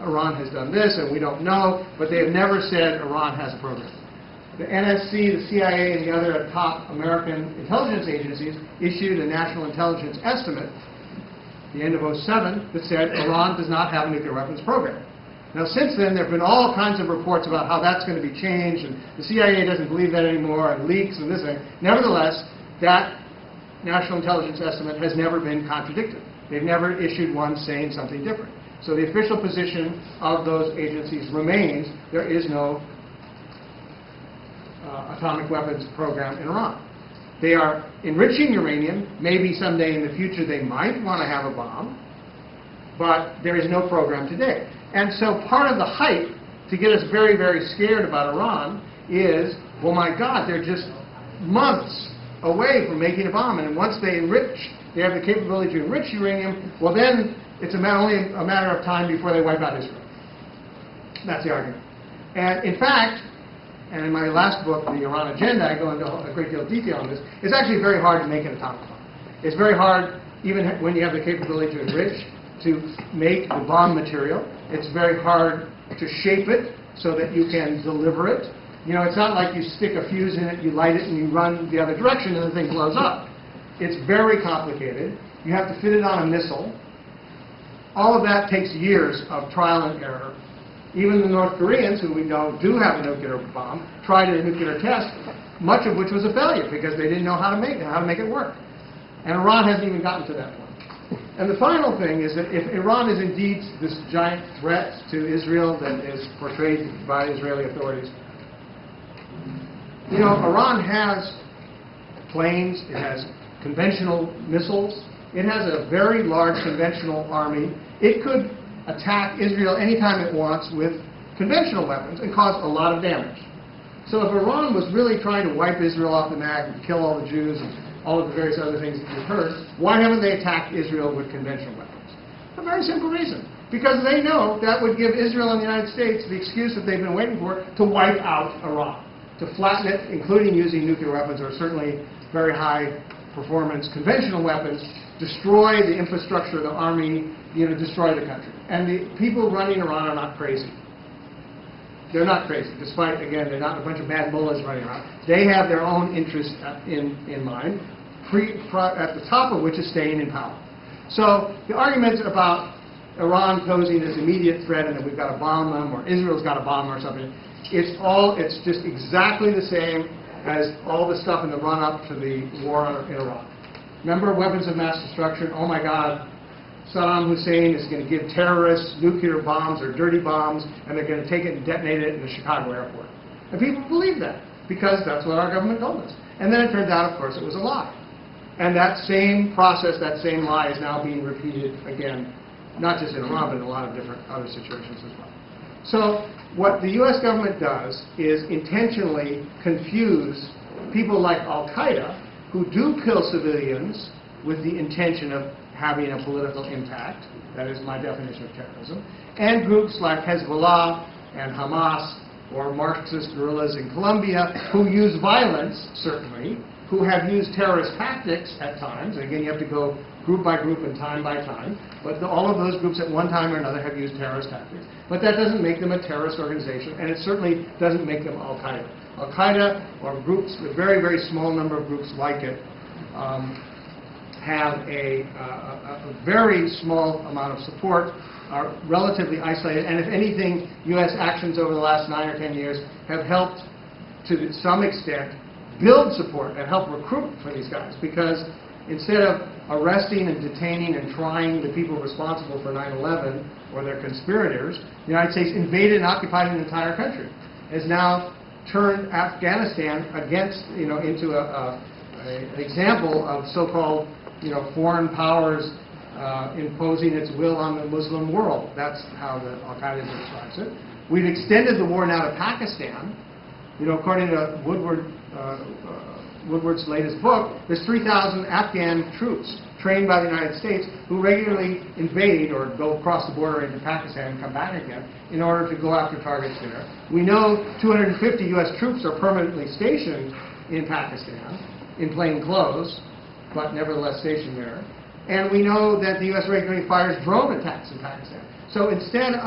Iran has done this, and we don't know, but they have never said Iran has a program. The NSC, the CIA, and the other top American intelligence agencies issued a national intelligence estimate at the end of '07 that said Iran does not have a nuclear weapons program. Now, since then, there have been all kinds of reports about how that's going to be changed, and the CIA doesn't believe that anymore, and leaks and this thing. Nevertheless, that national intelligence estimate has never been contradicted. They've never issued one saying something different. So the official position of those agencies remains there is no atomic weapons program in Iran. They are enriching uranium. Maybe someday in the future they might want to have a bomb, but there is no program today. And so part of the hype to get us very, very scared about Iran is, well, my God, they're just months away from making a bomb, and once they have the capability to enrich uranium, well then it's only a matter of time before they wipe out Israel. That's the argument. And in fact, and in my last book, The Iran Agenda, I go into a great deal of detail on this, it's actually very hard to make an atomic bomb. It's very hard, even when you have the capability to enrich, to make the bomb material. It's very hard to shape it so that you can deliver it. You know, it's not like you stick a fuse in it, you light it, and you run the other direction, and the thing blows up. It's very complicated. You have to fit it on a missile. All of that takes years of trial and error. Even the North Koreans, who we know do have a nuclear bomb, tried a nuclear test, much of which was a failure because they didn't know how to make it work. And Iran hasn't even gotten to that point. And the final thing is that if Iran is indeed this giant threat to Israel that is portrayed by Israeli authorities, you know, Iran has planes, it has conventional missiles, it has a very large conventional army. It could attack Israel anytime it wants with conventional weapons and cause a lot of damage. So if Iran was really trying to wipe Israel off the map and kill all the Jews and all of the various other things that you've heard, why haven't they attacked Israel with conventional weapons? A very simple reason. Because they know that would give Israel and the United States the excuse that they've been waiting for to wipe out Iran, to flatten it, including using nuclear weapons or certainly very high performance conventional weapons, destroy the infrastructure of the army, destroy the country. And the people running Iran are not crazy. They're not crazy, despite, again, they're not a bunch of mad mullahs running around. They have their own interests in mind, at the top of which is staying in power. So the arguments about Iran posing this immediate threat and that we've got to bomb them or Israel's got to bomb them or something, it's just exactly the same as all the stuff in the run-up to the war in Iraq. Remember weapons of mass destruction? Oh my God, Saddam Hussein is going to give terrorists nuclear bombs or dirty bombs, and they're going to take it and detonate it in the Chicago airport. And people believe that because that's what our government told us. And then it turned out, of course, it was a lie. And that same process, that same lie is now being repeated again, not just in Iran, but in a lot of different other situations as well. So what the U.S. government does is intentionally confuse people like al-Qaeda, who do kill civilians with the intention of having a political impact, that is my definition of terrorism, and groups like Hezbollah and Hamas or Marxist guerrillas in Colombia who use violence, certainly, who have used terrorist tactics at times. Again, you have to go group by group and time by time, but all of those groups at one time or another have used terrorist tactics. But that doesn't make them a terrorist organization, and it certainly doesn't make them al-Qaeda. Al-Qaeda, or groups, a very, very small number of groups like it, have a very small amount of support, are relatively isolated, and if anything, U.S. actions over the last 9 or 10 years have helped, to some extent, build support and help recruit for these guys, because instead of arresting and detaining and trying the people responsible for 9/11 or their conspirators, the United States invaded and occupied an entire country. Has now turned Afghanistan against, into an example of so-called, foreign powers imposing its will on the Muslim world. That's how the al-Qaeda describes it. We've extended the war now to Pakistan. According to Woodward's latest book, there's 3,000 Afghan troops trained by the United States who regularly invade or go across the border into Pakistan and come back again in order to go after targets there. We know 250 U.S. troops are permanently stationed in Pakistan in plain clothes, but nevertheless stationed there. And we know that the U.S. regularly fires drone attacks in Pakistan. So instead of